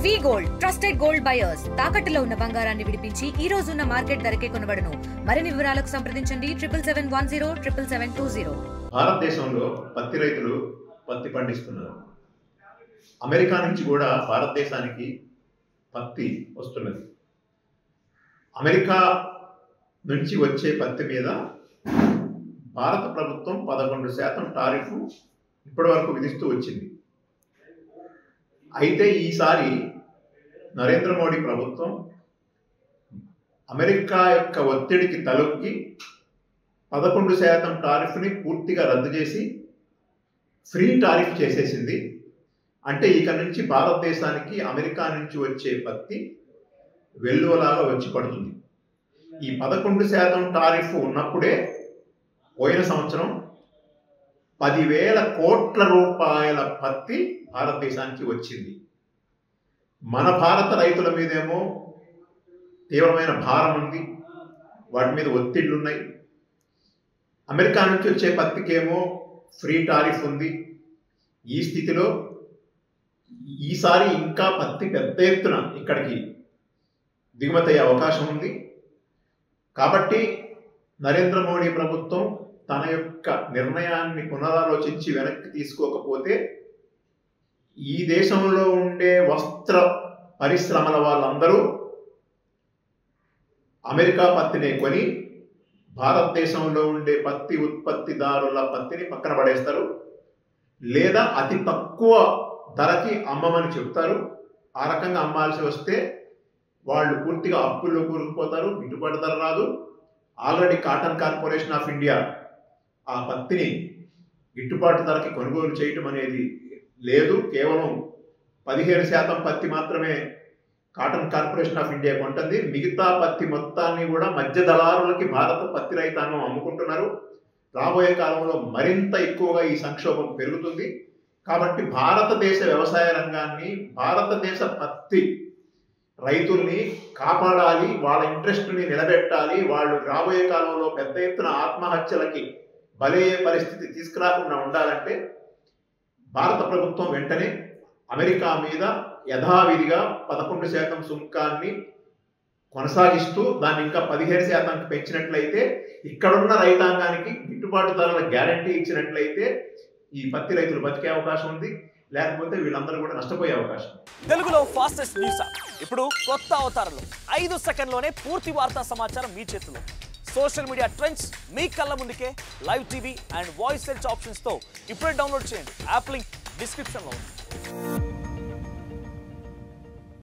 వి gold trusted gold buyers తాకట్టులో ఉన్న బంగారాన్ని విడిపించి ఈ రోజు ఉన్న మార్కెట్ ధరకే కొనబడును. మరిన్ని వివరాలకు సంప్రదించండి 77107720. భారతదేశంలో పత్తి రైతులు పత్తి పండిస్తున్నారు. అమెరికా నుంచి కూడా భారతదేశానికి పత్తి వస్తున్నది. అమెరికా నుంచి వచ్చే పత్తి మీద భారత ప్రభుత్వం 11% టారిఫ్ ఇప్పటి వరకు విధిస్తూ వచ్చింది. అయితే ఈసారి నరేంద్ర మోడీ ప్రభుత్వం అమెరికా యొక్క ఒత్తిడికి తలొగ్గి 11% టారిఫ్ని పూర్తిగా రద్దు చేసి ఫ్రీ టారిఫ్ చేసేసింది. అంటే ఇక నుంచి భారతదేశానికి అమెరికా నుంచి వచ్చే పత్తి వెల్లువలాగా వచ్చి పడుతుంది. ఈ 11% టారిఫ్ ఉన్నప్పుడే పోయిన సంవత్సరం 10,000 కోట్ల రూపాయల పత్తి భారతదేశానికి వచ్చింది. మన భారత రైతుల మీదేమో తీవ్రమైన భారం ఉంది, వాటి మీద ఒత్తిళ్లు ఉన్నాయి. అమెరికా నుంచి వచ్చే పత్తికేమో ఫ్రీ టారిఫ్ ఉంది. ఈ స్థితిలో ఈసారి ఇంకా పత్తి పెద్ద ఎత్తున ఇక్కడికి దిగుమతి అయ్యే అవకాశం ఉంది. కాబట్టి నరేంద్ర మోడీ ప్రభుత్వం తన యొక్క నిర్ణయాన్ని పునరాలోచించి వెనక్కి తీసుకోకపోతే ఈ దేశంలో ఉండే వస్త్ర పరిశ్రమల వాళ్ళందరూ అమెరికా పత్తిని కొని భారతదేశంలో ఉండే పత్తి ఉత్పత్తిదారుల పత్తిని పక్కన పడేస్తారు, లేదా అతి తక్కువ ధరకి అమ్మమని చెప్తారు. ఆ రకంగా అమ్మాల్సి వస్తే వాళ్ళు పూర్తిగా అప్పుల్లో కూరుకుపోతారు, గిట్టుబాటు ధర రాదు. Already cotton corporation of India ఆ పత్తిని గిట్టుబాటు ధరకి కొనుగోలు చేయటం అనేది లేదు. కేవలం 15% పత్తి మాత్రమే కాటన్ కార్పొరేషన్ ఆఫ్ ఇండియా కొంటుంది. మిగతా పత్తి మొత్తాన్ని కూడా మధ్య దళారులకి భారత పత్తి రైతాంగం అమ్ముకుంటున్నారు. రాబోయే కాలంలో మరింత ఎక్కువగా ఈ సంక్షోభం పెరుగుతుంది. కాబట్టి భారతదేశ వ్యవసాయ రంగాన్ని, భారతదేశ పత్తి రైతుల్ని కాపాడాలి, వాళ్ళ ఇంట్రెస్ట్ని నిలబెట్టాలి. వాళ్ళు రాబోయే కాలంలో పెద్ద ఎత్తున ఆత్మహత్యలకి బలయ్యే పరిస్థితి తీసుకురాకుండా ఉండాలంటే భారత ప్రభుత్వం వెంటనే అమెరికా మీద యథావిధిగా 11% సుంకాన్ని కొనసాగిస్తూ దాన్ని ఇంకా 15% పెంచినట్లయితే, ఇక్కడున్న రైతాంగానికి గిట్టుబాటు ధరల గ్యారంటీ ఇచ్చినట్లయితే ఈ పత్తి రైతులు బతికే అవకాశం ఉంది. లేకపోతే వీళ్ళందరూ కూడా నష్టపోయే అవకాశం. తెలుగులో ఫాస్టెస్ట్ న్యూస్ ఇప్పుడు కొత్త అవతారంలో 5 సెకండ్లోనే పూర్తి వార్తా సమాచారం మీ చేతిలో. సోషల్ మీడియా ట్రెండ్స్ మీ కళ్ళ ముందుకే live TV and voice search ఆప్షన్స్తో ఇప్పుడే డౌన్లోడ్ చేయండి. యాప్ లింక్ డిస్క్రిప్షన్లో ఉంది.